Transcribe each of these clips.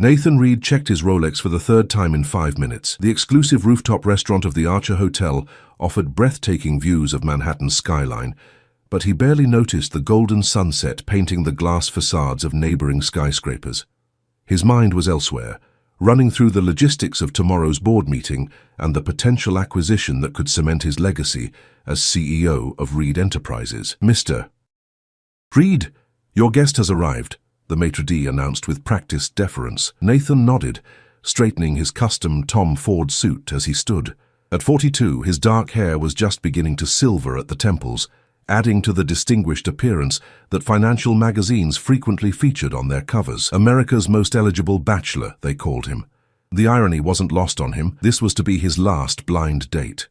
Nathan Reed checked his Rolex for the third time in 5 minutes. The exclusive rooftop restaurant of the Archer Hotel offered breathtaking views of Manhattan's skyline, but he barely noticed the golden sunset painting the glass facades of neighboring skyscrapers. His mind was elsewhere, running through the logistics of tomorrow's board meeting and the potential acquisition that could cement his legacy as CEO of Reed Enterprises. "Mr. Reed, your guest has arrived," the maitre d' announced with practiced deference. Nathan nodded, straightening his custom Tom Ford suit as he stood. At 42, his dark hair was just beginning to silver at the temples, adding to the distinguished appearance that financial magazines frequently featured on their covers. America's most eligible bachelor, they called him. The irony wasn't lost on him. This was to be his last blind date.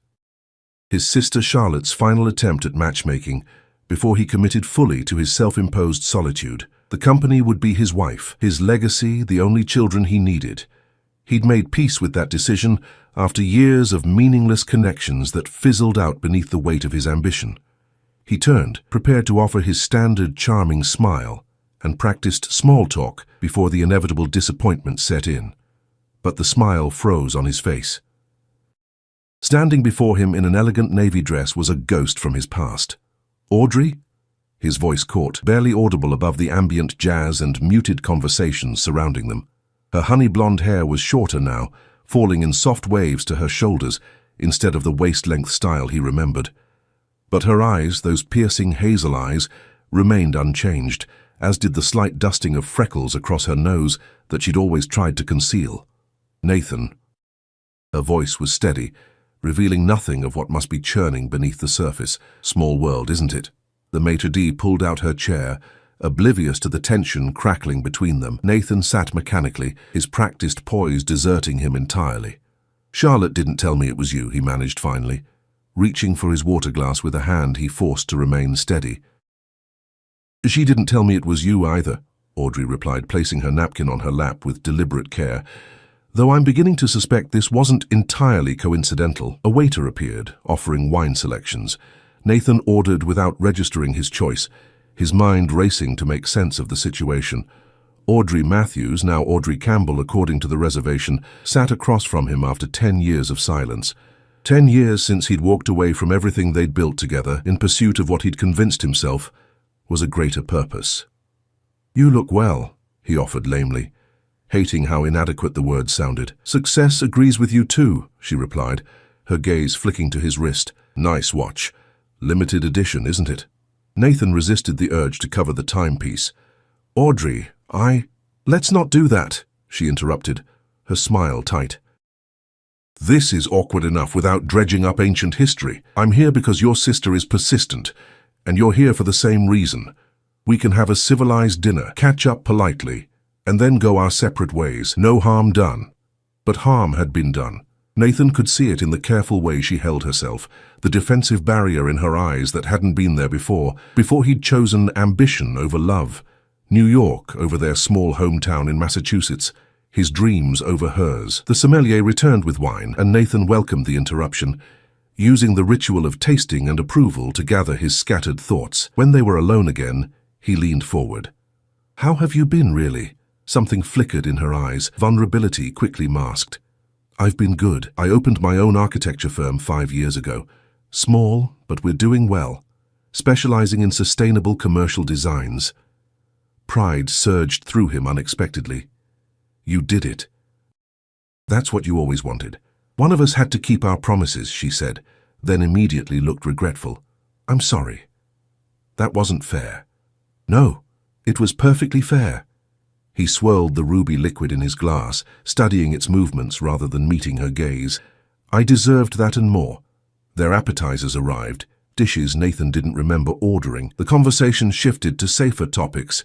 His sister Charlotte's final attempt at matchmaking before he committed fully to his self-imposed solitude. The company would be his wife, his legacy, the only children he needed. He'd made peace with that decision after years of meaningless connections that fizzled out beneath the weight of his ambition. He turned, prepared to offer his standard charming smile, and practiced small talk before the inevitable disappointment set in. But the smile froze on his face. Standing before him in an elegant navy dress was a ghost from his past. "Audrey?" His voice caught, barely audible above the ambient jazz and muted conversations surrounding them. Her honey-blonde hair was shorter now, falling in soft waves to her shoulders instead of the waist-length style he remembered. But her eyes, those piercing hazel eyes, remained unchanged, as did the slight dusting of freckles across her nose that she'd always tried to conceal. "Nathan." Her voice was steady, revealing nothing of what must be churning beneath the surface. "Small world, isn't it?" The maitre d' pulled out her chair, oblivious to the tension crackling between them. Nathan sat mechanically, his practiced poise deserting him entirely. "Charlotte didn't tell me it was you," he managed finally, reaching for his water glass with a hand he forced to remain steady. "She didn't tell me it was you either," Audrey replied, placing her napkin on her lap with deliberate care. "Though I'm beginning to suspect this wasn't entirely coincidental." A waiter appeared, offering wine selections. Nathan ordered without registering his choice, his mind racing to make sense of the situation. Audrey Matthews, now Audrey Campbell according to the reservation, sat across from him after 10 years of silence. 10 years since he'd walked away from everything they'd built together in pursuit of what he'd convinced himself was a greater purpose. "You look well," he offered lamely, hating how inadequate the words sounded. "Success agrees with you too," she replied, her gaze flicking to his wrist. "Nice watch. Limited edition, isn't it?" Nathan resisted the urge to cover the timepiece. "Audrey, Let's not do that," she interrupted, her smile tight. "This is awkward enough without dredging up ancient history. I'm here because your sister is persistent, and you're here for the same reason. We can have a civilized dinner, catch up politely, and then go our separate ways. No harm done." But harm had been done. Nathan could see it in the careful way she held herself, the defensive barrier in her eyes that hadn't been there before he'd chosen ambition over love, New York over their small hometown in Massachusetts, his dreams over hers. The sommelier returned with wine, and Nathan welcomed the interruption, using the ritual of tasting and approval to gather his scattered thoughts. When they were alone again, he leaned forward. "How have you been, really?" Something flickered in her eyes, vulnerability quickly masked. "I've been good. I opened my own architecture firm 5 years ago. Small, but we're doing well, specializing in sustainable commercial designs." Pride surged through him unexpectedly. "You did it. That's what you always wanted." "One of us had to keep our promises," she said, then immediately looked regretful. "I'm sorry. That wasn't fair." "No, it was perfectly fair." He swirled the ruby liquid in his glass, studying its movements rather than meeting her gaze. "I deserved that and more." Their appetizers arrived, dishes Nathan didn't remember ordering. The conversation shifted to safer topics.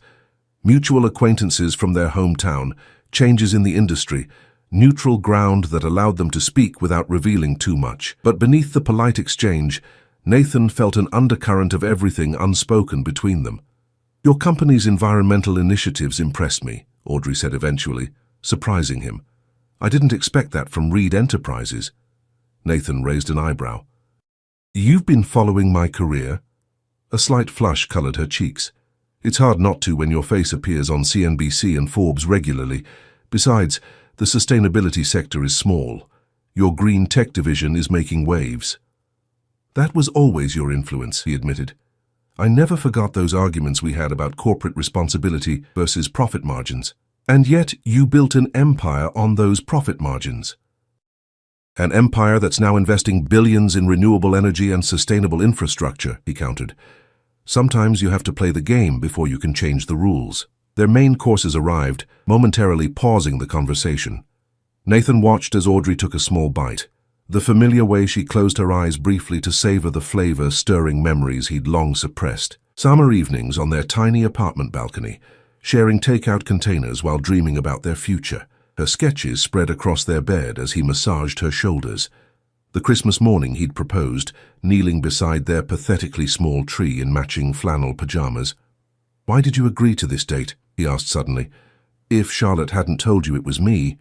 Mutual acquaintances from their hometown, changes in the industry, neutral ground that allowed them to speak without revealing too much. But beneath the polite exchange, Nathan felt an undercurrent of everything unspoken between them. "Your company's environmental initiatives impressed me," Audrey said eventually, surprising him. "I didn't expect that from Reed Enterprises." Nathan raised an eyebrow. "You've been following my career?" A slight flush colored her cheeks. It's hard not to when your face appears on CNBC and Forbes regularly, Besides, the sustainability sector is small. Your green tech division is making waves. That was always your influence, he admitted. I never forgot those arguments we had about corporate responsibility versus profit margins. And yet you built an empire on those profit margins. An empire that's now investing billions in renewable energy and sustainable infrastructure, he countered. Sometimes you have to play the game before you can change the rules. Their main courses arrived, momentarily pausing the conversation. Nathan watched as Audrey took a small bite, the familiar way she closed her eyes briefly to savor the flavor stirring memories he'd long suppressed. Summer evenings on their tiny apartment balcony, sharing takeout containers while dreaming about their future. Her sketches spread across their bed as he massaged her shoulders. The Christmas morning he'd proposed, kneeling beside their pathetically small tree in matching flannel pajamas. Why did you agree to this date? He asked suddenly. If Charlotte hadn't told you it was me.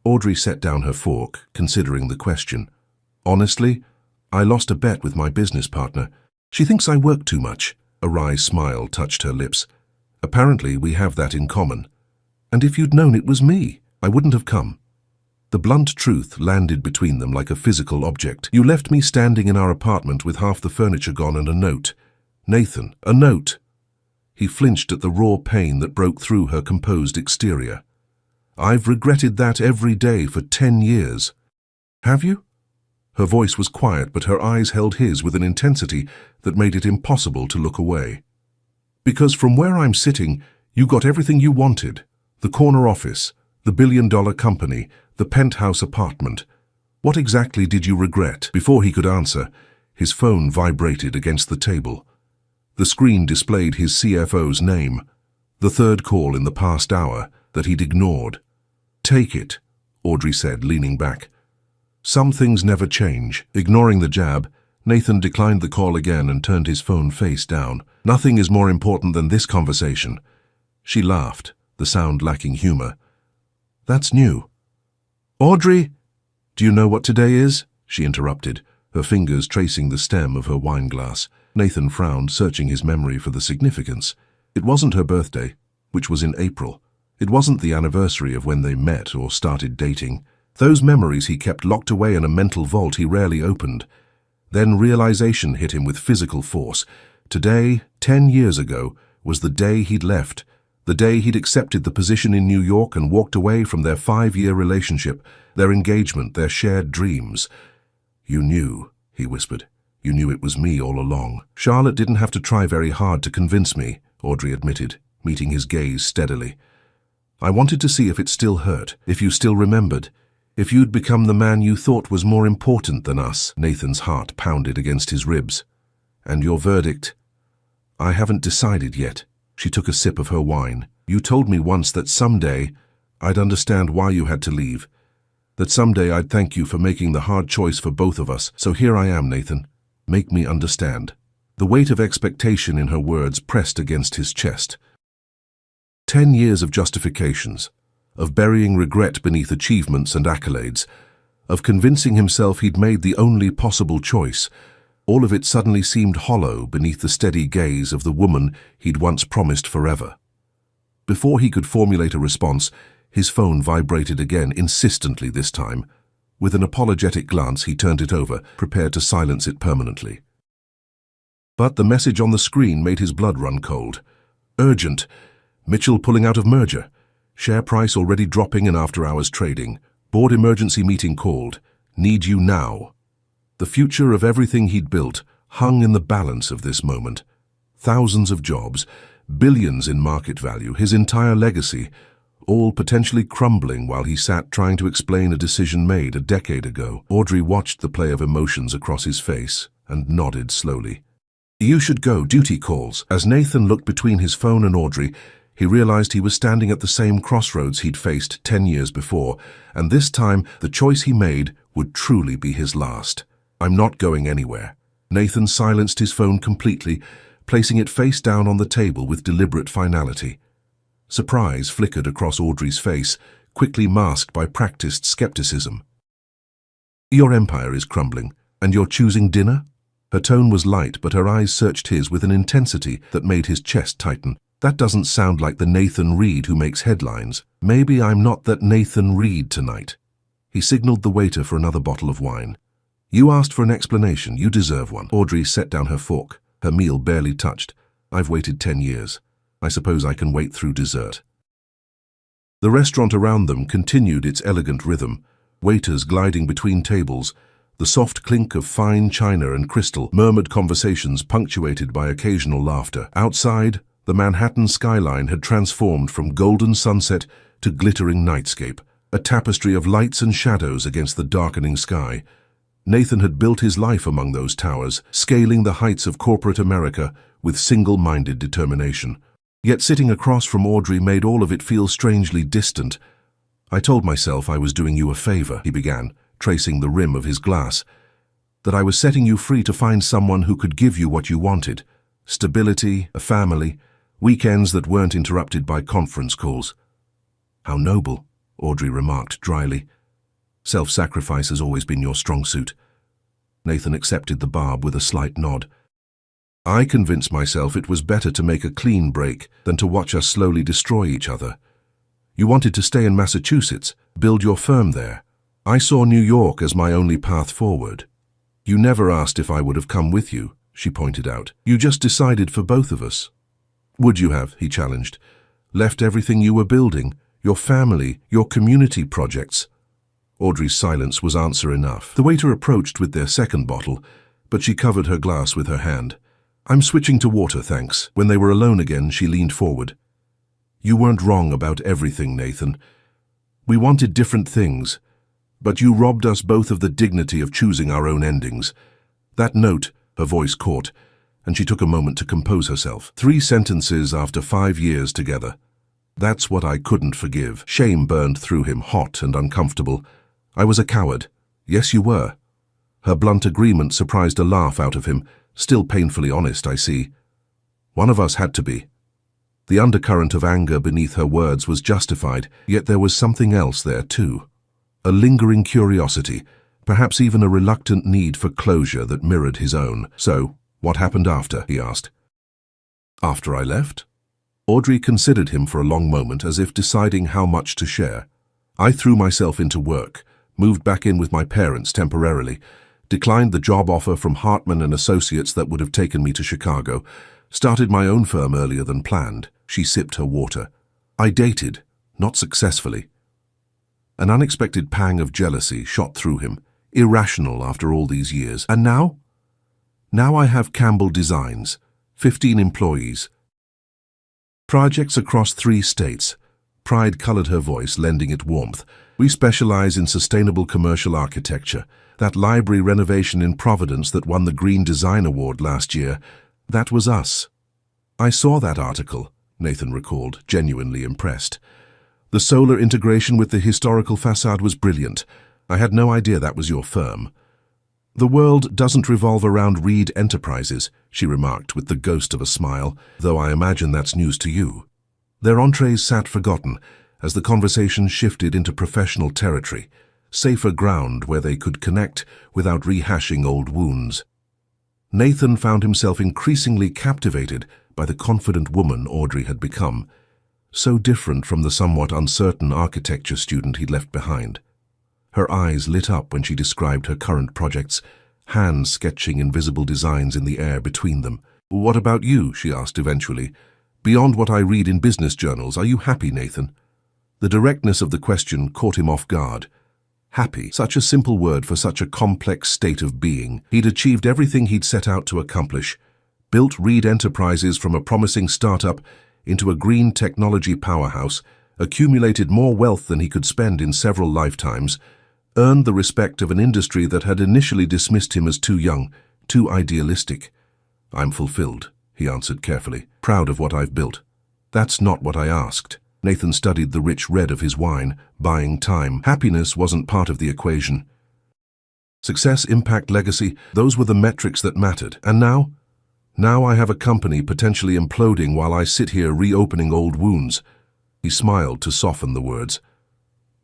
Audrey set down her fork, considering the question. Honestly, I lost a bet with my business partner. She thinks I work too much. A wry smile touched her lips. Apparently we have that in common. And if you'd known it was me, I wouldn't have come. The blunt truth landed between them like a physical object. You left me standing in our apartment with half the furniture gone and a note. Nathan, a note. He flinched at the raw pain that broke through her composed exterior. I've regretted that every day for 10 years. Have you? Her voice was quiet, but her eyes held his with an intensity that made it impossible to look away. Because from where I'm sitting, you got everything you wanted. The corner office, the billion-dollar company, the penthouse apartment. What exactly did you regret? Before he could answer, his phone vibrated against the table. The screen displayed his CFO's name, the third call in the past hour that he'd ignored. Take it, Audrey said, leaning back. Some things never change. Ignoring the jab, Nathan declined the call again and turned his phone face down. Nothing is more important than this conversation. She laughed, the sound lacking humor. That's new. Audrey, do you know what today is? She interrupted, her fingers tracing the stem of her wine glass. Nathan frowned, searching his memory for the significance. It wasn't her birthday, which was in April. It wasn't the anniversary of when they met or started dating. Those memories he kept locked away in a mental vault he rarely opened. Then realization hit him with physical force. Today, 10 years ago, was the day he'd left, the day he'd accepted the position in New York and walked away from their 5-year relationship, their engagement, their shared dreams. You knew, he whispered. You knew it was me all along. Charlotte didn't have to try very hard to convince me, Audrey admitted, meeting his gaze steadily. I wanted to see if it still hurt, if you still remembered, if you'd become the man you thought was more important than us. Nathan's heart pounded against his ribs. And your verdict? I haven't decided yet. She took a sip of her wine. You told me once that someday I'd understand why you had to leave, that someday I'd thank you for making the hard choice for both of us. So here I am, Nathan. Make me understand. The weight of expectation in her words pressed against his chest. 10 years of justifications, of burying regret beneath achievements and accolades, of convincing himself he'd made the only possible choice. All of it suddenly seemed hollow beneath the steady gaze of the woman he'd once promised forever. Before he could formulate a response, his phone vibrated again, insistently this time. With an apologetic glance, he turned it over, prepared to silence it permanently. But the message on the screen made his blood run cold. Urgent. Mitchell pulling out of merger. Share price already dropping in after-hours trading. Board emergency meeting called. Need you now. The future of everything he'd built hung in the balance of this moment. Thousands of jobs, billions in market value, his entire legacy, all potentially crumbling while he sat trying to explain a decision made a decade ago. Audrey watched the play of emotions across his face and nodded slowly. You should go, duty calls. As Nathan looked between his phone and Audrey, he realized he was standing at the same crossroads he'd faced 10 years before, and this time the choice he made would truly be his last. I'm not going anywhere. Nathan silenced his phone completely, placing it face down on the table with deliberate finality. Surprise flickered across Audrey's face, quickly masked by practiced skepticism. Your empire is crumbling, and you're choosing dinner? Her tone was light, but her eyes searched his with an intensity that made his chest tighten. That doesn't sound like the Nathan Reed who makes headlines. Maybe I'm not that Nathan Reed tonight. He signaled the waiter for another bottle of wine. You asked for an explanation. You deserve one. Audrey set down her fork, her meal barely touched. I've waited 10 years. I suppose I can wait through dessert. The restaurant around them continued its elegant rhythm, waiters gliding between tables, the soft clink of fine china and crystal, murmured conversations punctuated by occasional laughter. Outside, the Manhattan skyline had transformed from golden sunset to glittering nightscape, a tapestry of lights and shadows against the darkening sky. Nathan had built his life among those towers, scaling the heights of corporate America with single-minded determination. Yet sitting across from Audrey made all of it feel strangely distant. I told myself I was doing you a favor, he began, tracing the rim of his glass. That I was setting you free to find someone who could give you what you wanted. Stability, a family, weekends that weren't interrupted by conference calls. How noble, Audrey remarked dryly. Self-sacrifice has always been your strong suit. Nathan accepted the barb with a slight nod. I convinced myself it was better to make a clean break than to watch us slowly destroy each other. You wanted to stay in Massachusetts, build your firm there. I saw New York as my only path forward. You never asked if I would have come with you, she pointed out. You just decided for both of us. Would you have, he challenged, left everything you were building, your family, your community projects? Audrey's silence was answer enough. The waiter approached with their second bottle, but she covered her glass with her hand. I'm switching to water, thanks. When they were alone again, she leaned forward. You weren't wrong about everything, Nathan. We wanted different things, but you robbed us both of the dignity of choosing our own endings. That note, her voice caught, and she took a moment to compose herself. 3 sentences after 5 years together. That's what I couldn't forgive. Shame burned through him, hot and uncomfortable. I was a coward. Yes, you were. Her blunt agreement surprised a laugh out of him. Still painfully honest, I see. One of us had to be. The undercurrent of anger beneath her words was justified, yet there was something else there too. A lingering curiosity, perhaps even a reluctant need for closure that mirrored his own. So, what happened after? He asked. After I left? Audrey considered him for a long moment as if deciding how much to share. I threw myself into work, moved back in with my parents temporarily, declined the job offer from Hartman and Associates that would have taken me to Chicago, started my own firm earlier than planned. She sipped her water. I dated, not successfully. An unexpected pang of jealousy shot through him, irrational after all these years. And now? Now I have Campbell Designs, 15 employees. Projects across 3 states. Pride colored her voice, lending it warmth. We specialize in sustainable commercial architecture. That library renovation in Providence that won the Green Design Award last year, that was us. I saw that article, Nathan recalled, genuinely impressed. The solar integration with the historical facade was brilliant. I had no idea that was your firm. The world doesn't revolve around Reed Enterprises, she remarked with the ghost of a smile, though I imagine that's news to you. Their entrees sat forgotten as the conversation shifted into professional territory, safer ground where they could connect without rehashing old wounds. Nathan found himself increasingly captivated by the confident woman Audrey had become, so different from the somewhat uncertain architecture student he'd left behind. Her eyes lit up when she described her current projects, hands sketching invisible designs in the air between them. What about you? She asked eventually. Beyond what I read in business journals, are you happy, Nathan? The directness of the question caught him off guard. Happy, such a simple word for such a complex state of being. He'd achieved everything he'd set out to accomplish, built Reed Enterprises from a promising startup into a green technology powerhouse, accumulated more wealth than he could spend in several lifetimes, earned the respect of an industry that had initially dismissed him as too young, too idealistic. I'm fulfilled, he answered carefully, proud of what I've built. That's not what I asked. Nathan studied the rich red of his wine, buying time. Happiness wasn't part of the equation. Success, impact, legacy, those were the metrics that mattered. And now? Now I have a company potentially imploding while I sit here reopening old wounds. He smiled to soften the words.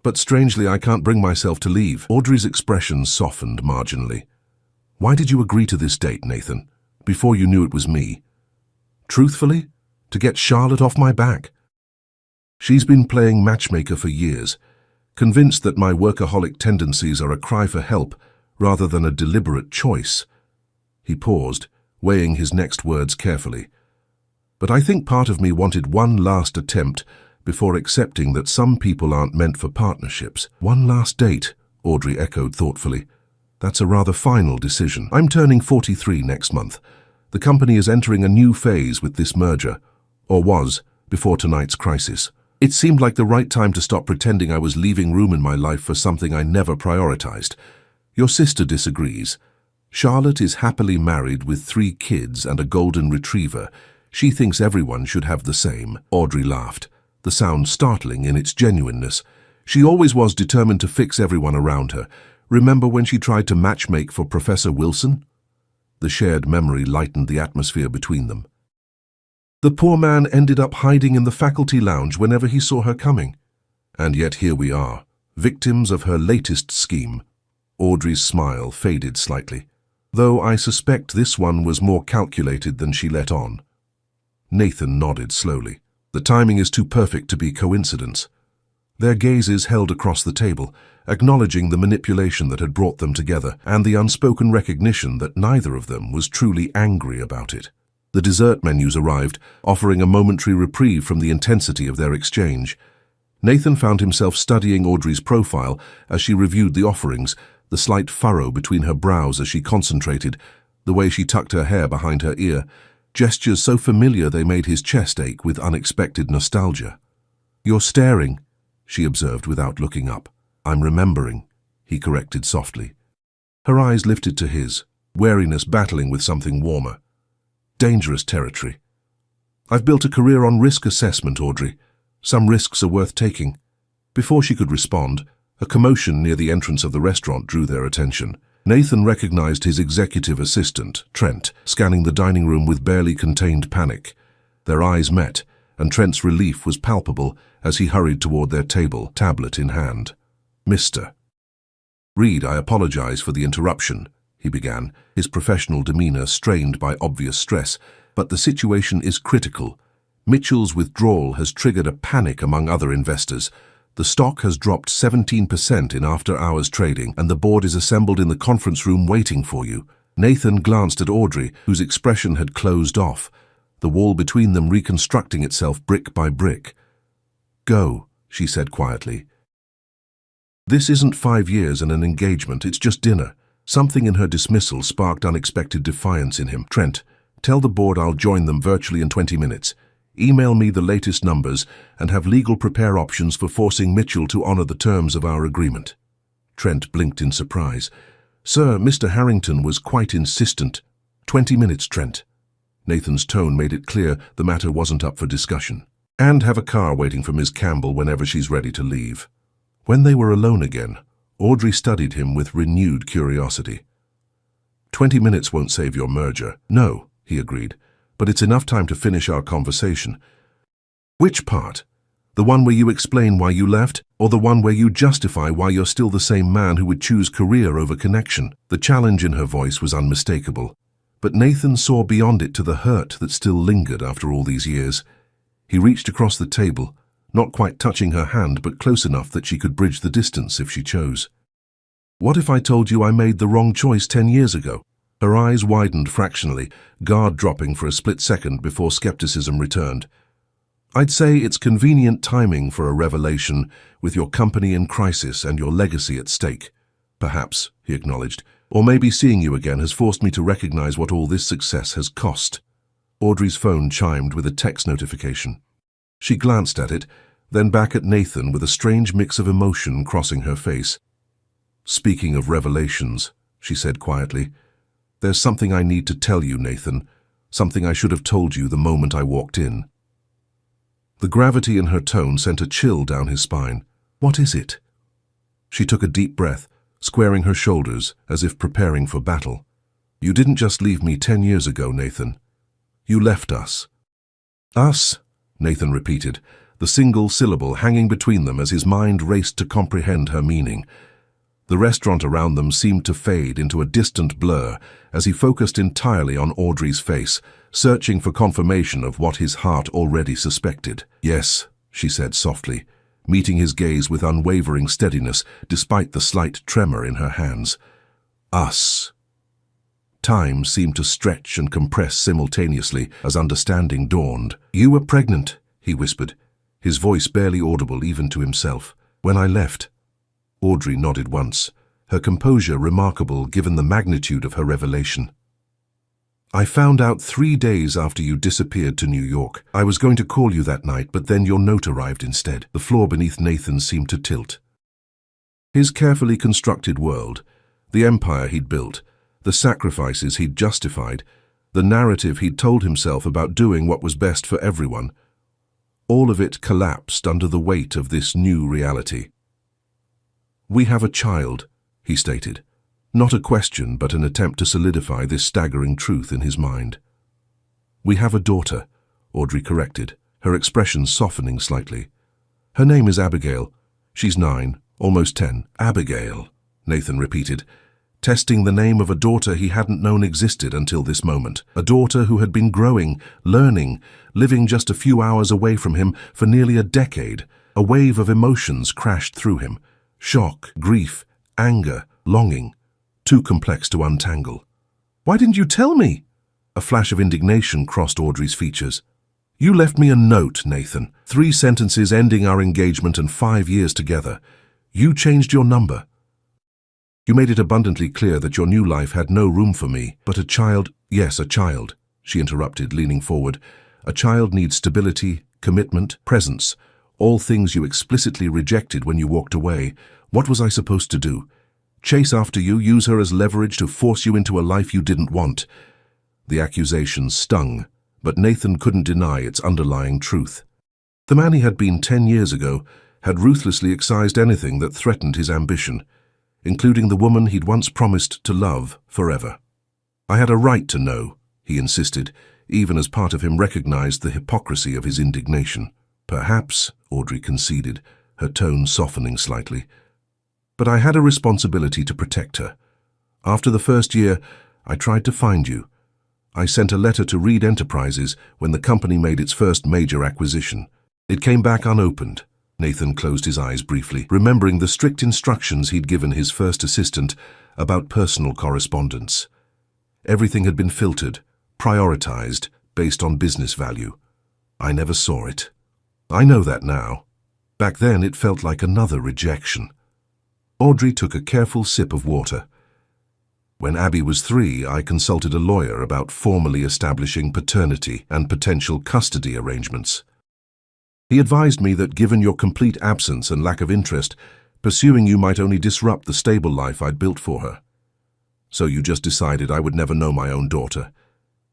But strangely, I can't bring myself to leave. Audrey's expression softened marginally. Why did you agree to this date, Nathan, before you knew it was me? Truthfully, To get Charlotte off my back. She's been playing matchmaker for years, convinced that my workaholic tendencies are a cry for help rather than a deliberate choice. He paused, weighing his next words carefully. But I think part of me wanted one last attempt before accepting that some people aren't meant for partnerships. One last date, Audrey echoed thoughtfully. That's a rather final decision. I'm turning 43 next month. The company is entering a new phase with this merger, or was, before tonight's crisis. It seemed like the right time to stop pretending I was leaving room in my life for something I never prioritized. Your sister disagrees. Charlotte is happily married with 3 kids and a golden retriever. She thinks everyone should have the same. Audrey laughed, the sound startling in its genuineness. She always was determined to fix everyone around her. Remember when she tried to matchmake for Professor Wilson? The shared memory lightened the atmosphere between them. The poor man ended up hiding in the faculty lounge whenever he saw her coming. And yet here we are, victims of her latest scheme. Audrey's smile faded slightly, though I suspect this one was more calculated than she let on. Nathan nodded slowly. The timing is too perfect to be coincidence. Their gazes held across the table, acknowledging the manipulation that had brought them together and the unspoken recognition that neither of them was truly angry about it. The dessert menus arrived, offering a momentary reprieve from the intensity of their exchange. Nathan found himself studying Audrey's profile as she reviewed the offerings, the slight furrow between her brows as she concentrated, the way she tucked her hair behind her ear, gestures so familiar they made his chest ache with unexpected nostalgia. "You're staring," she observed without looking up. "I'm remembering," he corrected softly. Her eyes lifted to his, wariness battling with something warmer. Dangerous territory. "I've built a career on risk assessment, Audrey. Some risks are worth taking." Before she could respond, a commotion near the entrance of the restaurant drew their attention. Nathan recognized his executive assistant, Trent, scanning the dining room with barely contained panic. Their eyes met, and Trent's relief was palpable as he hurried toward their table, tablet in hand. "Mr. Reed, I apologize for the interruption," he began, his professional demeanor strained by obvious stress, "but the situation is critical. Mitchell's withdrawal has triggered a panic among other investors. The stock has dropped 17% in after-hours trading, and the board is assembled in the conference room waiting for you." Nathan glanced at Audrey, whose expression had closed off, the wall between them reconstructing itself brick by brick. "Go," she said quietly. "This isn't 5 years and an engagement, it's just dinner." Something in her dismissal sparked unexpected defiance in him. "Trent, tell the board I'll join them virtually in 20 minutes. Email me the latest numbers and have legal prepare options for forcing Mitchell to honor the terms of our agreement." Trent blinked in surprise. "Sir, Mr. Harrington was quite insistent." 20 minutes, Trent." Nathan's tone made it clear the matter wasn't up for discussion. "And have a car waiting for Ms. Campbell whenever she's ready to leave." When they were alone again, Audrey studied him with renewed curiosity. 20 minutes won't save your merger." "No," he agreed, "but it's enough time to finish our conversation." "Which part? The one where you explain why you left, or the one where you justify why you're still the same man who would choose career over connection?" The challenge in her voice was unmistakable, but Nathan saw beyond it to the hurt that still lingered after all these years. He reached across the table, not quite touching her hand, but close enough that she could bridge the distance if she chose. "What if I told you I made the wrong choice 10 years ago? Her eyes widened fractionally, guard dropping for a split second before skepticism returned. "I'd say it's convenient timing for a revelation, with your company in crisis and your legacy at stake." "Perhaps," he acknowledged, "or maybe seeing you again has forced me to recognize what all this success has cost." Audrey's phone chimed with a text notification. She glanced at it, then back at Nathan with a strange mix of emotion crossing her face. "Speaking of revelations," she said quietly, "there's something I need to tell you, Nathan, something I should have told you the moment I walked in." The gravity in her tone sent a chill down his spine. "What is it?" She took a deep breath, squaring her shoulders as if preparing for battle. "You didn't just leave me 10 years ago, Nathan. You left us." "Us?" Nathan repeated, the single syllable hanging between them as his mind raced to comprehend her meaning. The restaurant around them seemed to fade into a distant blur as he focused entirely on Audrey's face, searching for confirmation of what his heart already suspected. "Yes," she said softly, meeting his gaze with unwavering steadiness despite the slight tremor in her hands. "Us." Time seemed to stretch and compress simultaneously as understanding dawned. "You were pregnant," he whispered, his voice barely audible even to himself. "When I left." Audrey nodded once, her composure remarkable given the magnitude of her revelation. "I found out 3 days after you disappeared to New York. I was going to call you that night, but then your note arrived instead." The floor beneath Nathan seemed to tilt. His carefully constructed world, the empire he'd built, the sacrifices he'd justified, the narrative he'd told himself about doing what was best for everyone, all of it collapsed under the weight of this new reality. "We have a child," he stated. Not a question, but an attempt to solidify this staggering truth in his mind. "We have a daughter," Audrey corrected, her expression softening slightly. "Her name is Abigail. She's 9, almost 10. "Abigail," Nathan repeated, testing the name of a daughter he hadn't known existed until this moment. A daughter who had been growing, learning, living just a few hours away from him for nearly a decade. A wave of emotions crashed through him. Shock, grief, anger, longing. Too complex to untangle. "Why didn't you tell me?" A flash of indignation crossed Audrey's features. "You left me a note, Nathan. 3 sentences ending our engagement and 5 years together. You changed your number. You made it abundantly clear that your new life had no room for me, but a child—" "Yes, a child," she interrupted, leaning forward. "A child needs stability, commitment, presence, all things you explicitly rejected when you walked away. What was I supposed to do? Chase after you, use her as leverage to force you into a life you didn't want?" The accusation stung, but Nathan couldn't deny its underlying truth. The man he had been 10 years ago had ruthlessly excised anything that threatened his ambition, including the woman he'd once promised to love forever. "I had a right to know," he insisted, even as part of him recognized the hypocrisy of his indignation. "Perhaps," Audrey conceded, her tone softening slightly. "But I had a responsibility to protect her. After the first year, I tried to find you. I sent a letter to Reed Enterprises when the company made its first major acquisition. It came back unopened." Nathan closed his eyes briefly, remembering the strict instructions he'd given his first assistant about personal correspondence. Everything had been filtered, prioritized, based on business value. "I never saw it. I know that now. Back then it felt like another rejection." Audrey took a careful sip of water. "When Abby was 3, I consulted a lawyer about formally establishing paternity and potential custody arrangements. He advised me that given your complete absence and lack of interest, pursuing you might only disrupt the stable life I'd built for her. So you just decided I would never know my own daughter."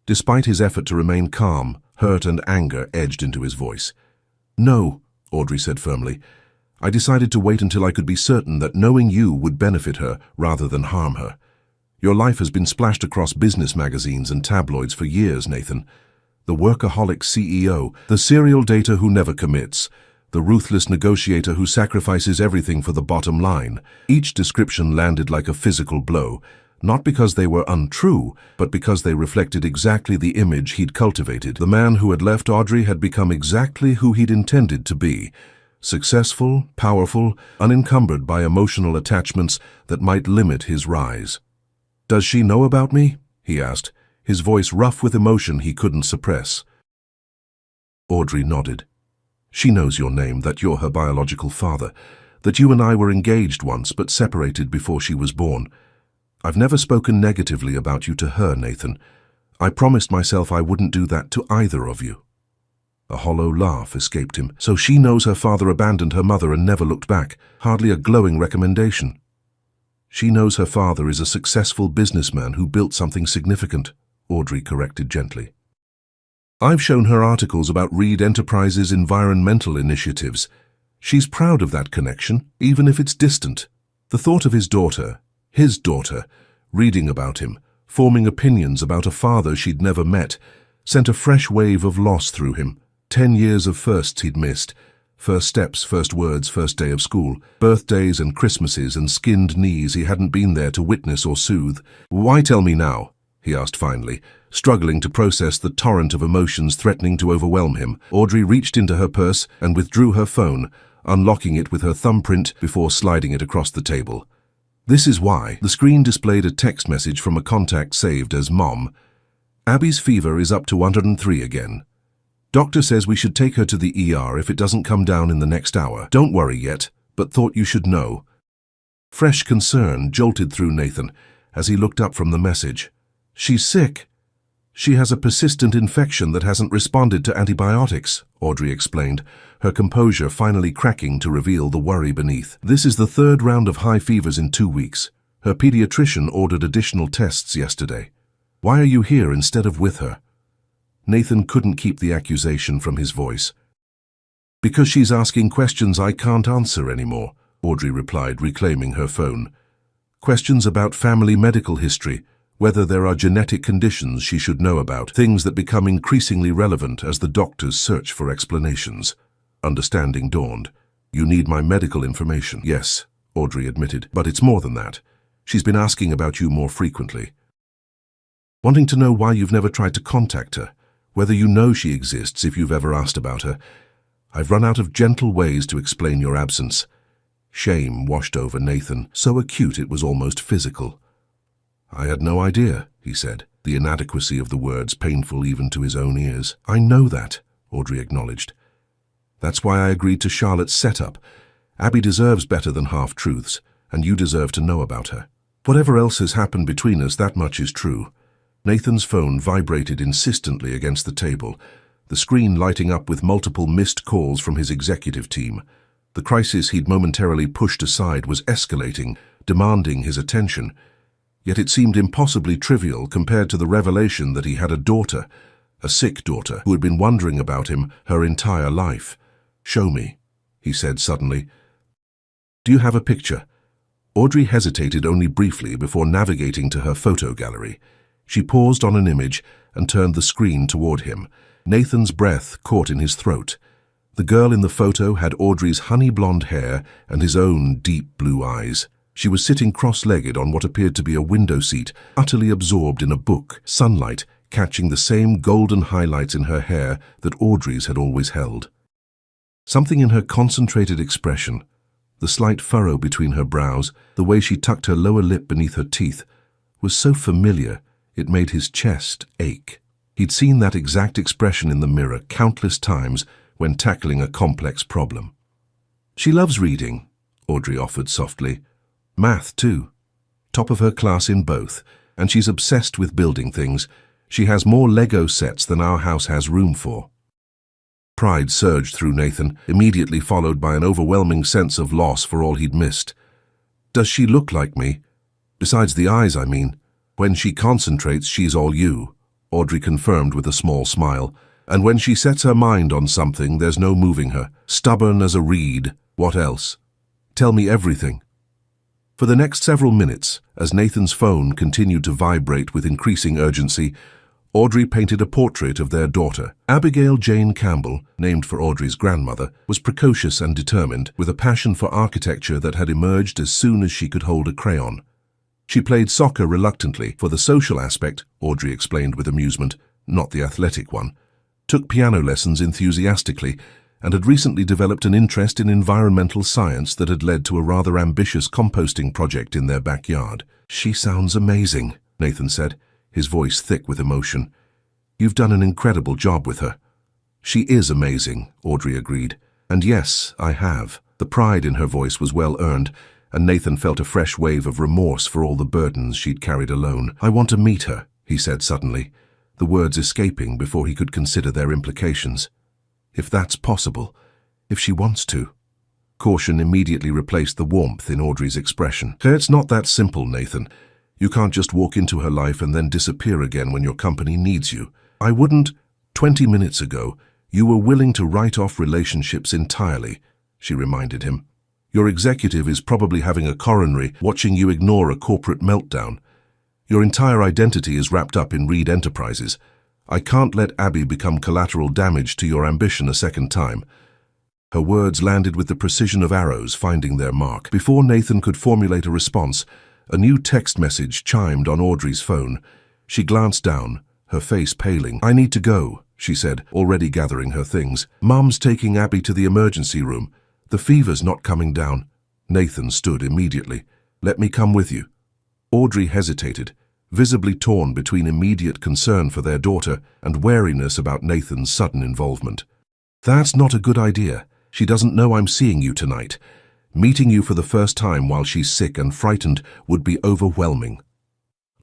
Despite his effort to remain calm, hurt and anger edged into his voice. "No," Audrey said firmly. "I decided to wait until I could be certain that knowing you would benefit her rather than harm her. Your life has been splashed across business magazines and tabloids for years, Nathan. The workaholic CEO, the serial dater who never commits, the ruthless negotiator who sacrifices everything for the bottom line." Each description landed like a physical blow, not because they were untrue, but because they reflected exactly the image he'd cultivated. The man who had left Audrey had become exactly who he'd intended to be. Successful, powerful, unencumbered by emotional attachments that might limit his rise. "Does she know about me?" he asked, his voice rough with emotion he couldn't suppress. Audrey nodded. "She knows your name, that you're her biological father, that you and I were engaged once but separated before she was born. I've never spoken negatively about you to her, Nathan. I promised myself I wouldn't do that to either of you." A hollow laugh escaped him. "So she knows her father abandoned her mother and never looked back. Hardly a glowing recommendation." "She knows her father is a successful businessman who built something significant," Audrey corrected gently. "I've shown her articles about Reed Enterprises' environmental initiatives. She's proud of that connection, even if it's distant." The thought of his daughter, reading about him, forming opinions about a father she'd never met, sent a fresh wave of loss through him. 10 years of firsts he'd missed, First steps, first words, first day of school. Birthdays and Christmases and skinned knees he hadn't been there to witness or soothe. "Why tell me now?" he asked finally, struggling to process the torrent of emotions threatening to overwhelm him. Audrey reached into her purse and withdrew her phone, unlocking it with her thumbprint before sliding it across the table. "This is why." The screen displayed a text message from a contact saved as Mom. "Abby's fever is up to 103 again. Doctor says we should take her to the ER if it doesn't come down in the next hour. Don't worry yet, but thought you should know." Fresh concern jolted through Nathan as he looked up from the message. "She's sick. She has a persistent infection that hasn't responded to antibiotics," Audrey explained, her composure finally cracking to reveal the worry beneath. "This is the third round of high fevers in 2 weeks. Her pediatrician ordered additional tests yesterday. Why are you here instead of with her?" Nathan couldn't keep the accusation from his voice. "Because she's asking questions I can't answer anymore," Audrey replied, reclaiming her phone. "Questions about family medical history, whether there are genetic conditions she should know about, things that become increasingly relevant as the doctors search for explanations." Understanding dawned. "You need my medical information." "Yes," Audrey admitted, "but it's more than that. She's been asking about you more frequently. Wanting to know why you've never tried to contact her, whether you know she exists if you've ever asked about her. I've run out of gentle ways to explain your absence." Shame washed over Nathan, so acute it was almost physical. "I had no idea," he said, the inadequacy of the words painful even to his own ears. "I know that," Audrey acknowledged. "That's why I agreed to Charlotte's setup. Abby deserves better than half-truths, and you deserve to know about her. Whatever else has happened between us, that much is true." Nathan's phone vibrated insistently against the table, the screen lighting up with multiple missed calls from his executive team. The crisis he'd momentarily pushed aside was escalating, demanding his attention. Yet it seemed impossibly trivial compared to the revelation that he had a daughter, a sick daughter, who had been wondering about him her entire life. "Show me," he said suddenly. "Do you have a picture?" Audrey hesitated only briefly before navigating to her photo gallery. She paused on an image and turned the screen toward him. Nathan's breath caught in his throat. The girl in the photo had Audrey's honey-blonde hair and his own deep blue eyes. She was sitting cross-legged on what appeared to be a window seat, utterly absorbed in a book, sunlight catching the same golden highlights in her hair that Audrey's had always held. Something in her concentrated expression, the slight furrow between her brows, the way she tucked her lower lip beneath her teeth, was so familiar it made his chest ache. He'd seen that exact expression in the mirror countless times when tackling a complex problem. "She loves reading," Audrey offered softly. "Math, too. Top of her class in both, and she's obsessed with building things. She has more Lego sets than our house has room for." Pride surged through Nathan, immediately followed by an overwhelming sense of loss for all he'd missed. "Does she look like me? Besides the eyes, I mean. When she concentrates, she's all you," Audrey confirmed with a small smile. "And when she sets her mind on something, there's no moving her. Stubborn as a reed. What else? Tell me everything." For the next several minutes, as Nathan's phone continued to vibrate with increasing urgency, Audrey painted a portrait of their daughter. Abigail Jane Campbell, named for Audrey's grandmother, was precocious and determined, with a passion for architecture that had emerged as soon as she could hold a crayon. She played soccer reluctantly for the social aspect, Audrey explained with amusement, not the athletic one, took piano lessons enthusiastically, and had recently developed an interest in environmental science that had led to a rather ambitious composting project in their backyard. "She sounds amazing," Nathan said, his voice thick with emotion. "You've done an incredible job with her." "She is amazing," Audrey agreed. "And yes, I have." The pride in her voice was well earned, and Nathan felt a fresh wave of remorse for all the burdens she'd carried alone. "I want to meet her," he said suddenly, the words escaping before he could consider their implications. "If that's possible, if she wants to." Caution immediately replaced the warmth in Audrey's expression. "It's not that simple, Nathan. You can't just walk into her life and then disappear again when your company needs you. I wouldn't. 20 minutes ago, you were willing to write off relationships entirely," she reminded him. "Your executive is probably having a coronary, watching you ignore a corporate meltdown. Your entire identity is wrapped up in Reed Enterprises. I can't let Abby become collateral damage to your ambition a second time." Her words landed with the precision of arrows finding their mark. Before Nathan could formulate a response, a new text message chimed on Audrey's phone. She glanced down, her face paling. "I need to go," she said, already gathering her things. "Mum's taking Abby to the emergency room. The fever's not coming down." Nathan stood immediately. "Let me come with you." Audrey hesitated, visibly torn between immediate concern for their daughter and wariness about Nathan's sudden involvement. "That's not a good idea. She doesn't know I'm seeing you tonight. Meeting you for the first time while she's sick and frightened would be overwhelming."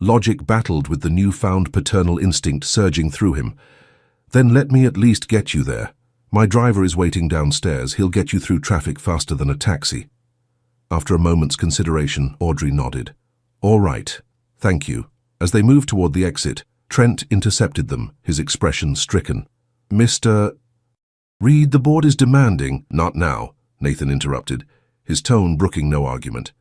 Logic battled with the newfound paternal instinct surging through him. "Then let me at least get you there. My driver is waiting downstairs. He'll get you through traffic faster than a taxi." After a moment's consideration, Audrey nodded. "All right, thank you." As they moved toward the exit, Trent intercepted them, his expression stricken. "Mr. Reed, the board is demanding—" "Not now," Nathan interrupted, his tone brooking no argument.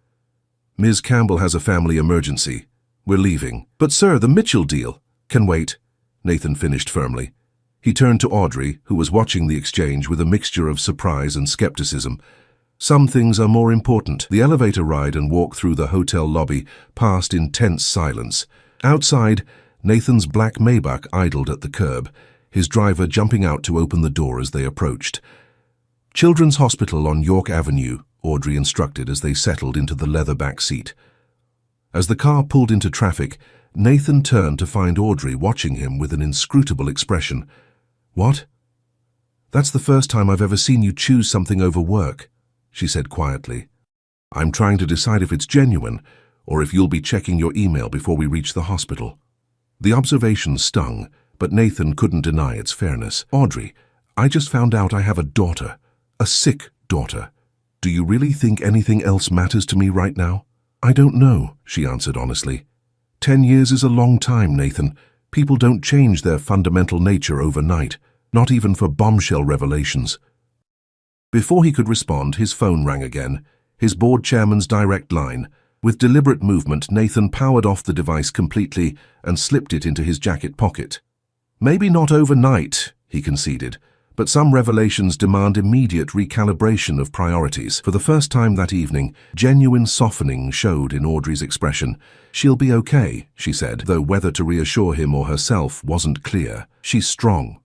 "Ms. Campbell has a family emergency. We're leaving." "But sir, the Mitchell deal—" "Can wait," Nathan finished firmly. He turned to Audrey, who was watching the exchange with a mixture of surprise and skepticism. "Some things are more important." The elevator ride and walk through the hotel lobby passed in tense silence. Outside, Nathan's black Maybach idled at the curb, his driver jumping out to open the door as they approached. "Children's Hospital on York Avenue," Audrey instructed as they settled into the leather back seat. As the car pulled into traffic, Nathan turned to find Audrey watching him with an inscrutable expression. "What?" "That's the first time I've ever seen you choose something over work," she said quietly. "I'm trying to decide if it's genuine, or if you'll be checking your email before we reach the hospital." The observation stung, but Nathan couldn't deny its fairness. "Audrey, I just found out I have a daughter, a sick daughter. Do you really think anything else matters to me right now?" "I don't know," she answered honestly. 10 years is a long time, Nathan. People don't change their fundamental nature overnight, not even for bombshell revelations." Before he could respond, his phone rang again, his board chairman's direct line. With deliberate movement, Nathan powered off the device completely and slipped it into his jacket pocket. "Maybe not overnight," he conceded, "but some revelations demand immediate recalibration of priorities." For the first time that evening, genuine softening showed in Audrey's expression. "She'll be okay," she said, though whether to reassure him or herself wasn't clear. "She's strong."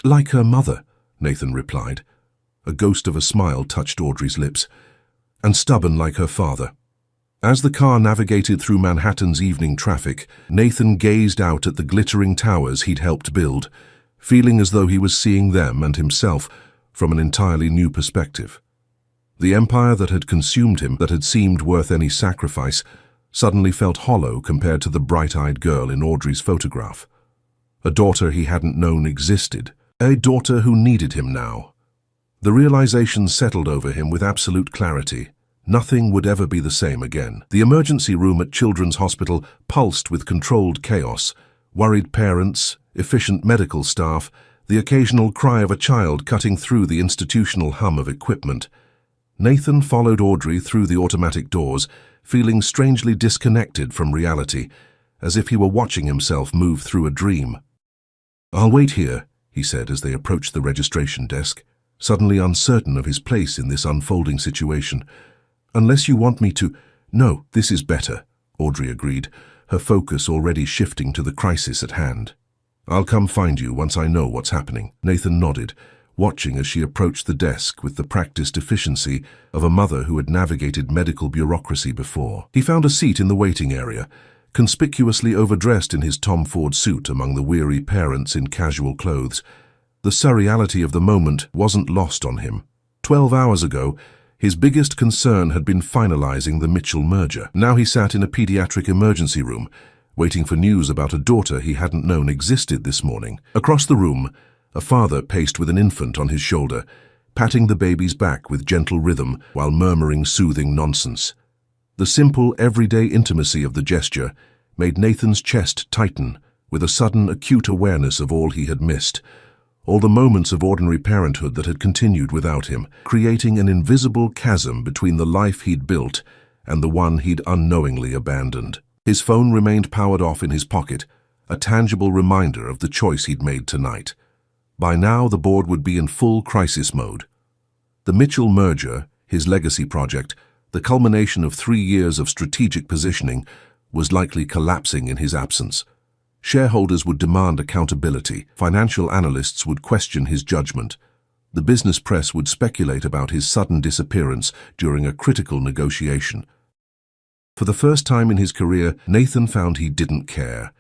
"Like her mother," Nathan replied. A ghost of a smile touched Audrey's lips. "And stubborn like her father." As the car navigated through Manhattan's evening traffic, Nathan gazed out at the glittering towers he'd helped build, feeling as though he was seeing them and himself from an entirely new perspective. The empire that had consumed him, that had seemed worth any sacrifice, suddenly felt hollow compared to the bright-eyed girl in Audrey's photograph. A daughter he hadn't known existed, a daughter who needed him now. The realization settled over him with absolute clarity. Nothing would ever be the same again. The emergency room at Children's Hospital pulsed with controlled chaos, worried parents, efficient medical staff, the occasional cry of a child cutting through the institutional hum of equipment. Nathan followed Audrey through the automatic doors, feeling strangely disconnected from reality, as if he were watching himself move through a dream. "I'll wait here," he said as they approached the registration desk, suddenly uncertain of his place in this unfolding situation. "Unless you want me to—" "No, this is better," Audrey agreed, her focus already shifting to the crisis at hand. "I'll come find you once I know what's happening." Nathan nodded, watching as she approached the desk with the practiced efficiency of a mother who had navigated medical bureaucracy before. He found a seat in the waiting area, conspicuously overdressed in his Tom Ford suit among the weary parents in casual clothes. The surreality of the moment wasn't lost on him. 12 hours ago, his biggest concern had been finalizing the Mitchell merger. Now he sat in a pediatric emergency room, waiting for news about a daughter he hadn't known existed this morning. Across the room, a father paced with an infant on his shoulder, patting the baby's back with gentle rhythm while murmuring soothing nonsense. The simple, everyday intimacy of the gesture made Nathan's chest tighten with a sudden, acute awareness of all he had missed, all the moments of ordinary parenthood that had continued without him, creating an invisible chasm between the life he'd built and the one he'd unknowingly abandoned. His phone remained powered off in his pocket, a tangible reminder of the choice he'd made tonight. By now, the board would be in full crisis mode. The Mitchell merger, his legacy project, the culmination of 3 years of strategic positioning, was likely collapsing in his absence. Shareholders would demand accountability, financial analysts would question his judgment. The business press would speculate about his sudden disappearance during a critical negotiation. For the first time in his career, Nathan found he didn't care.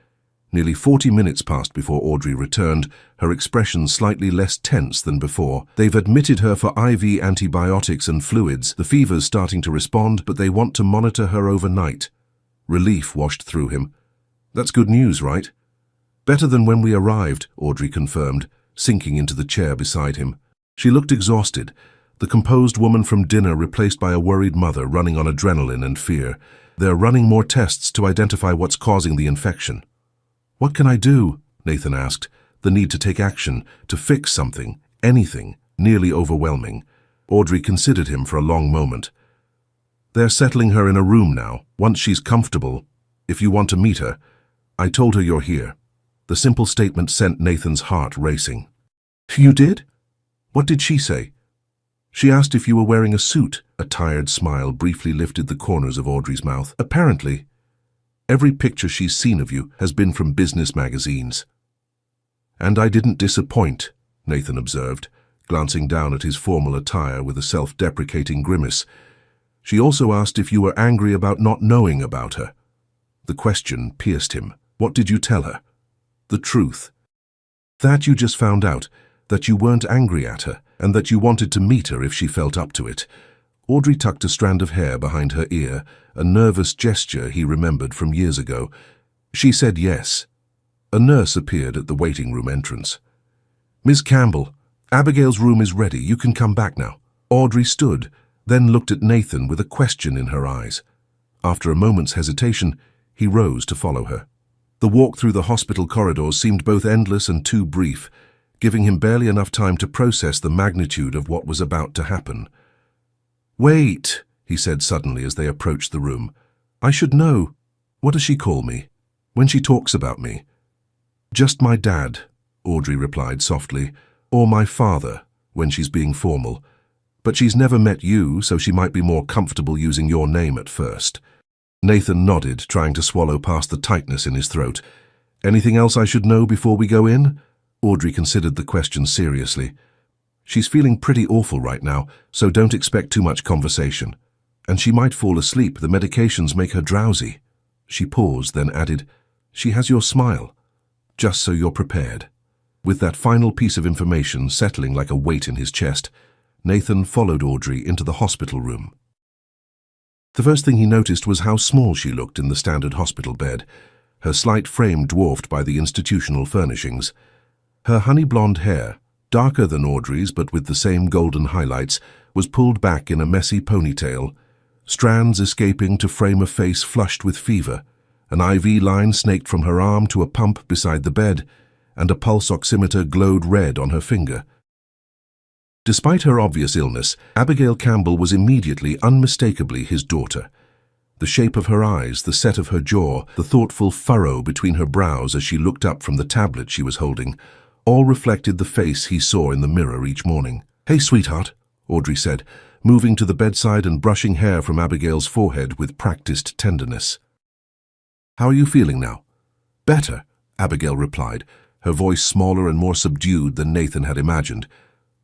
Nearly 40 minutes passed before Audrey returned, her expression slightly less tense than before. They've admitted her for IV antibiotics and fluids. The fever's starting to respond, but they want to monitor her overnight. Relief washed through him. That's good news, right? Better than when we arrived, Audrey confirmed, sinking into the chair beside him. She looked exhausted, the composed woman from dinner replaced by a worried mother running on adrenaline and fear. They're running more tests to identify what's causing the infection. What can I do? Nathan asked, the need to take action, to fix something, anything, nearly overwhelming. Audrey considered him for a long moment. They're settling her in a room now. Once she's comfortable, if you want to meet her, I told her you're here. The simple statement sent Nathan's heart racing. You did? What did she say? She asked if you were wearing a suit. A tired smile briefly lifted the corners of Audrey's mouth. Apparently, every picture she's seen of you has been from business magazines. And I didn't disappoint, Nathan observed, glancing down at his formal attire with a self-deprecating grimace. She also asked if you were angry about not knowing about her. The question pierced him. What did you tell her? The truth. That you just found out, that you weren't angry at her, and that you wanted to meet her if she felt up to it. Audrey tucked a strand of hair behind her ear, a nervous gesture he remembered from years ago. She said yes. A nurse appeared at the waiting room entrance. Miss Campbell, Abigail's room is ready. You can come back now. Audrey stood, then looked at Nathan with a question in her eyes. After a moment's hesitation, he rose to follow her. The walk through the hospital corridors seemed both endless and too brief, giving him barely enough time to process the magnitude of what was about to happen. Wait, he said suddenly as they approached the room. I should know. What does she call me when she talks about me? Just my dad, Audrey replied softly, or my father when she's being formal. But she's never met you, so she might be more comfortable using your name at first. Nathan nodded, trying to swallow past the tightness in his throat. Anything else I should know before we go in? Audrey considered the question seriously. She's feeling pretty awful right now, so don't expect too much conversation. And she might fall asleep. The medications make her drowsy. She paused, then added, she has your smile, just so you're prepared. With that final piece of information settling like a weight in his chest, Nathan followed Audrey into the hospital room. The first thing he noticed was how small she looked in the standard hospital bed, her slight frame dwarfed by the institutional furnishings. Her honey-blonde hair, darker than Audrey's but with the same golden highlights, was pulled back in a messy ponytail, strands escaping to frame a face flushed with fever. An IV line snaked from her arm to a pump beside the bed, and a pulse oximeter glowed red on her finger. Despite her obvious illness, Abigail Campbell was immediately, unmistakably his daughter. The shape of her eyes, the set of her jaw, the thoughtful furrow between her brows as she looked up from the tablet she was holding, all reflected the face he saw in the mirror each morning. Hey, sweetheart, Audrey said, moving to the bedside and brushing hair from Abigail's forehead with practiced tenderness. How are you feeling now? Better, Abigail replied, her voice smaller and more subdued than Nathan had imagined.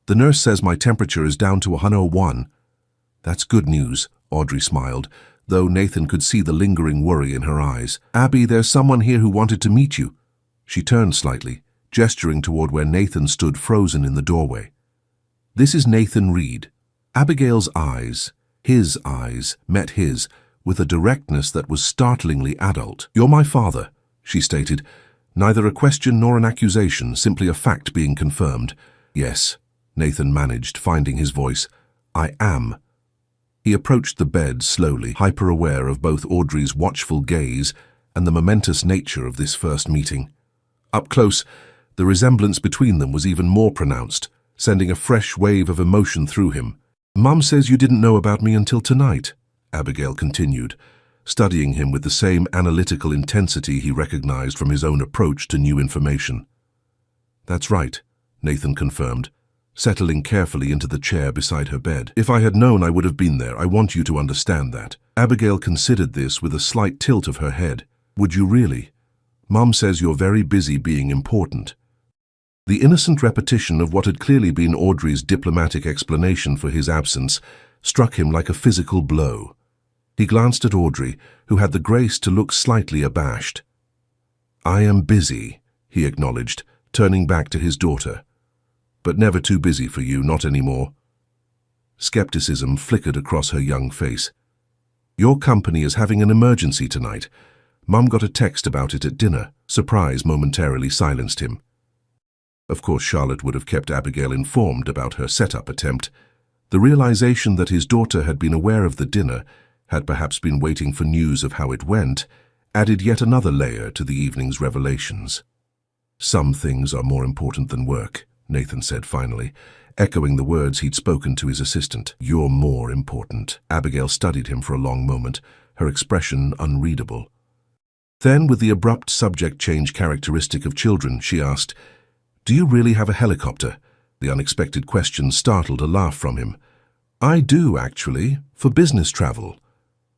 The nurse says my temperature is down to 101. That's good news, Audrey smiled, though Nathan could see the lingering worry in her eyes. Abby, there's someone here who wanted to meet you. She turned slightly, gesturing toward where Nathan stood frozen in the doorway. This is Nathan Reed. Abigail's eyes, his eyes, met his, with a directness that was startlingly adult. You're my father, she stated, neither a question nor an accusation, simply a fact being confirmed. Yes, Nathan managed, finding his voice. I am. He approached the bed slowly, hyper-aware of both Audrey's watchful gaze and the momentous nature of this first meeting. Up close, the resemblance between them was even more pronounced, sending a fresh wave of emotion through him. Mum says you didn't know about me until tonight, Abigail continued, studying him with the same analytical intensity he recognized from his own approach to new information. That's right, Nathan confirmed. settling carefully into the chair beside her bed. If I had known, I would have been there. I want you to understand that. Abigail considered this with a slight tilt of her head. Would you really? Mom says you're very busy being important. The innocent repetition of what had clearly been Audrey's diplomatic explanation for his absence struck him like a physical blow. He glanced at Audrey, who had the grace to look slightly abashed. I am busy, he acknowledged, turning back to his daughter. But never too busy for you, not anymore. Skepticism flickered across her young face. Your company is having an emergency tonight. Mum got a text about it at dinner. Surprise momentarily silenced him. Of course, Charlotte would have kept Abigail informed about her setup attempt. The realization that his daughter had been aware of the dinner, had perhaps been waiting for news of how it went, added yet another layer to the evening's revelations. Some things are more important than work, Nathan said finally, echoing the words he'd spoken to his assistant. You're more important. Abigail studied him for a long moment, her expression unreadable. Then, with the abrupt subject change characteristic of children, she asked, Do you really have a helicopter? The unexpected question startled a laugh from him. I do, actually, for business travel.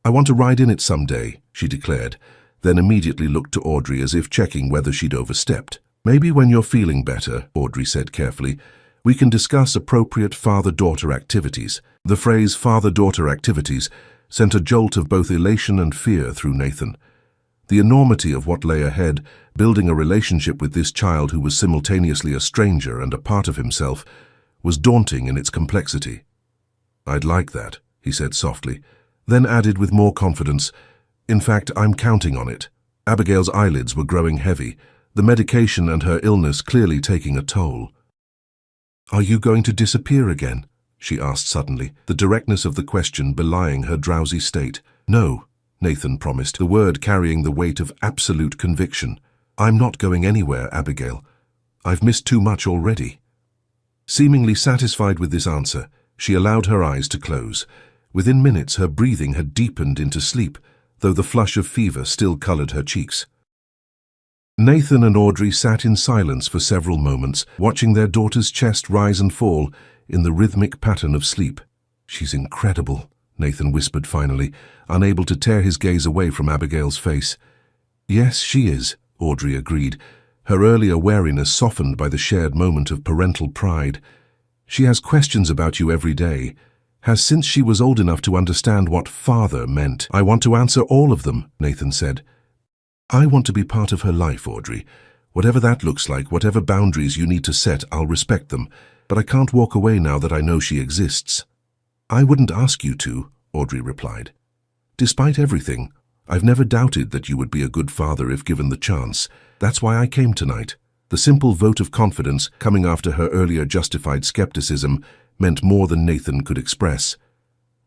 I want to ride in it someday, she declared, then immediately looked to Audrey as if checking whether she'd overstepped. Maybe when you're feeling better, Audrey said carefully, we can discuss appropriate father-daughter activities. The phrase father-daughter activities sent a jolt of both elation and fear through Nathan. The enormity of what lay ahead, building a relationship with this child who was simultaneously a stranger and a part of himself, was daunting in its complexity. I'd like that, he said softly, then added with more confidence, in fact, I'm counting on it. Abigail's eyelids were growing heavy, the medication and her illness clearly taking a toll. Are you going to disappear again? She asked suddenly, the directness of the question belying her drowsy state. No, Nathan promised, the word carrying the weight of absolute conviction. I'm not going anywhere, Abigail. I've missed too much already. Seemingly satisfied with this answer, she allowed her eyes to close. Within minutes, her breathing had deepened into sleep, though the flush of fever still colored her cheeks. Nathan and Audrey sat in silence for several moments, watching their daughter's chest rise and fall in the rhythmic pattern of sleep. She's incredible, Nathan whispered finally, unable to tear his gaze away from Abigail's face. Yes, she is, Audrey agreed, her earlier wariness softened by the shared moment of parental pride. She has questions about you every day, has since she was old enough to understand what father meant. I want to answer all of them, Nathan said. I want to be part of her life, Audrey. Whatever that looks like, whatever boundaries you need to set, I'll respect them, but I can't walk away now that I know she exists. I wouldn't ask you to, Audrey replied. Despite everything, I've never doubted that you would be a good father if given the chance. That's why I came tonight. The simple vote of confidence, coming after her earlier justified skepticism, meant more than Nathan could express.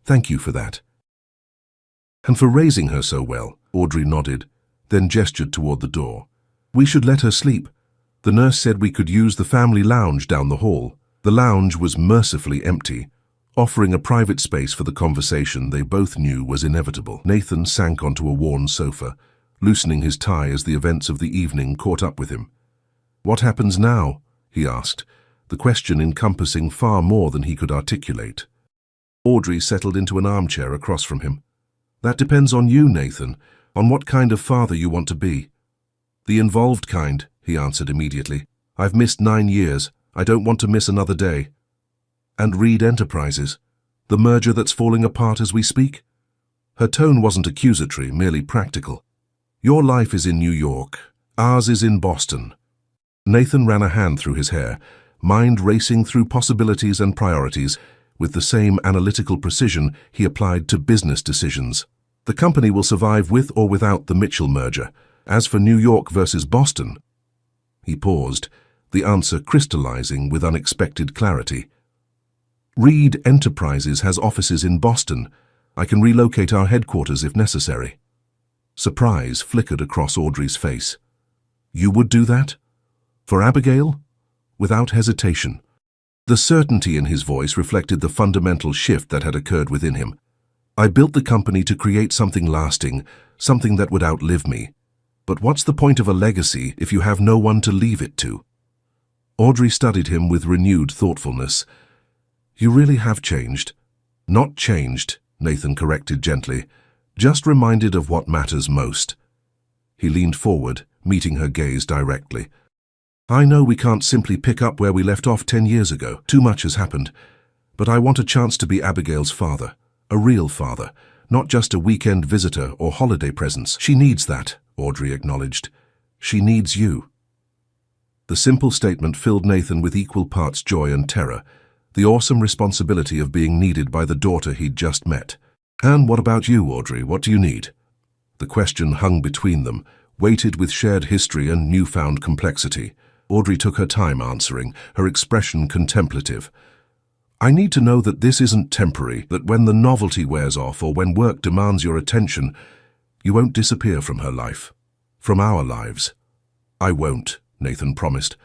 Thank you for that. And for raising her so well, Audrey nodded, then gestured toward the door. We should let her sleep. The nurse said we could use the family lounge down the hall. The lounge was mercifully empty, offering a private space for the conversation they both knew was inevitable. Nathan sank onto a worn sofa, loosening his tie as the events of the evening caught up with him. What happens now? He asked, the question encompassing far more than he could articulate. Audrey settled into an armchair across from him. That depends on you, Nathan, on what kind of father you want to be. The involved kind, he answered immediately. I've missed 9 years. I don't want to miss another day. And Reed Enterprises, the merger that's falling apart as we speak? Her tone wasn't accusatory, merely practical. Your life is in New York. Ours is in Boston. Nathan ran a hand through his hair, mind racing through possibilities and priorities, with the same analytical precision he applied to business decisions. The company will survive with or without the Mitchell merger. As for New York versus Boston, he paused, the answer crystallizing with unexpected clarity. Reed Enterprises has offices in Boston. I can relocate our headquarters if necessary. Surprise flickered across Audrey's face. You would do that? For Abigail? Without hesitation. The certainty in his voice reflected the fundamental shift that had occurred within him. I built the company to create something lasting, something that would outlive me. But what's the point of a legacy if you have no one to leave it to? Audrey studied him with renewed thoughtfulness. You really have changed. Not changed, Nathan corrected gently, just reminded of what matters most. He leaned forward, meeting her gaze directly. I know we can't simply pick up where we left off 10 years ago. Too much has happened. But I want a chance to be Abigail's father, a real father, not just a weekend visitor or holiday presence. She needs that, Audrey acknowledged. She needs you. The simple statement filled Nathan with equal parts joy and terror, the awesome responsibility of being needed by the daughter he'd just met. And what about you, Audrey? What do you need? The question hung between them, weighted with shared history and newfound complexity. Audrey took her time answering, her expression contemplative. I need to know that this isn't temporary, that when the novelty wears off or when work demands your attention, you won't disappear from her life, from our lives. I won't, Nathan promised,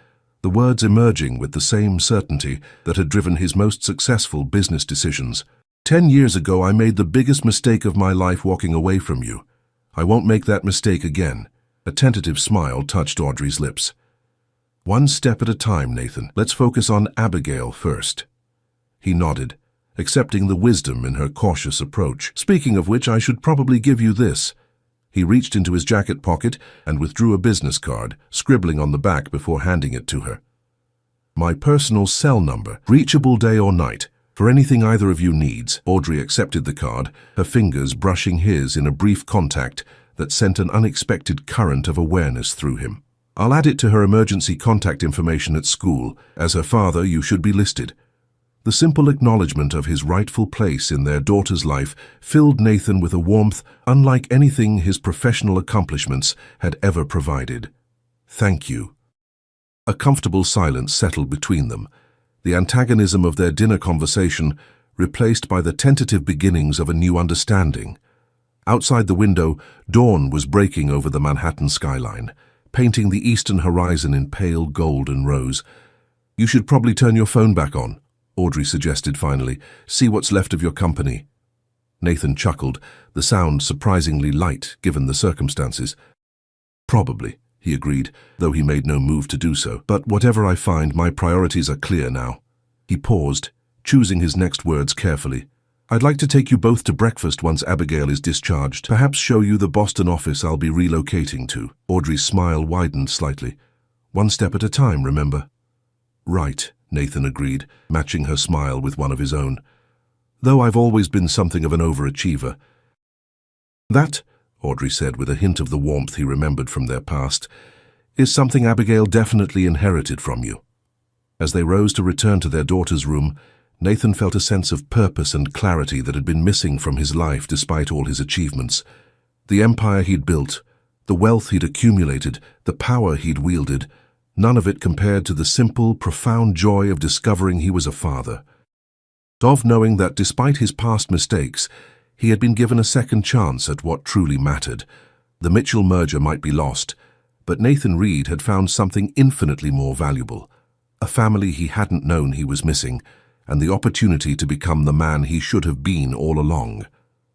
the words emerging with the same certainty that had driven his most successful business decisions. 10 years ago, I made the biggest mistake of my life walking away from you. I won't make that mistake again. A tentative smile touched Audrey's lips. One step at a time, Nathan. Let's focus on Abigail first. He nodded, accepting the wisdom in her cautious approach. Speaking of which, I should probably give you this. He reached into his jacket pocket and withdrew a business card, scribbling on the back before handing it to her. My personal cell number, reachable day or night, for anything either of you needs. Audrey accepted the card, her fingers brushing his in a brief contact that sent an unexpected current of awareness through him. I'll add it to her emergency contact information at school. As her father, you should be listed. The simple acknowledgement of his rightful place in their daughter's life filled Nathan with a warmth unlike anything his professional accomplishments had ever provided. Thank you. A comfortable silence settled between them, the antagonism of their dinner conversation replaced by the tentative beginnings of a new understanding. Outside the window, dawn was breaking over the Manhattan skyline, painting the eastern horizon in pale gold and rose. You should probably turn your phone back on, Audrey suggested finally. See what's left of your company. Nathan chuckled, the sound surprisingly light given the circumstances. Probably, he agreed, though he made no move to do so. But whatever I find, my priorities are clear now. He paused, choosing his next words carefully. I'd like to take you both to breakfast once Abigail is discharged. Perhaps show you the Boston office I'll be relocating to. Audrey's smile widened slightly. One step at a time, remember? Right, Nathan agreed, matching her smile with one of his own. Though I've always been something of an overachiever. That, Audrey said with a hint of the warmth he remembered from their past, is something Abigail definitely inherited from you. As they rose to return to their daughter's room, Nathan felt a sense of purpose and clarity that had been missing from his life despite all his achievements. The empire he'd built, the wealth he'd accumulated, the power he'd wielded, none of it compared to the simple, profound joy of discovering he was a father. Of knowing that despite his past mistakes, he had been given a second chance at what truly mattered. The Mitchell merger might be lost, but Nathan Reed had found something infinitely more valuable, a family he hadn't known he was missing, and the opportunity to become the man he should have been all along.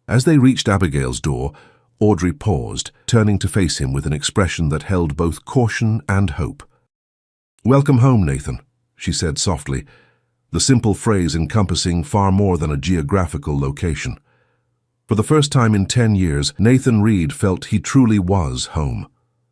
As they reached Abigail's door, Audrey paused, turning to face him with an expression that held both caution and hope. Welcome home, Nathan, she said softly, the simple phrase encompassing far more than a geographical location. For the first time in 10 years, Nathan Reed felt he truly was home.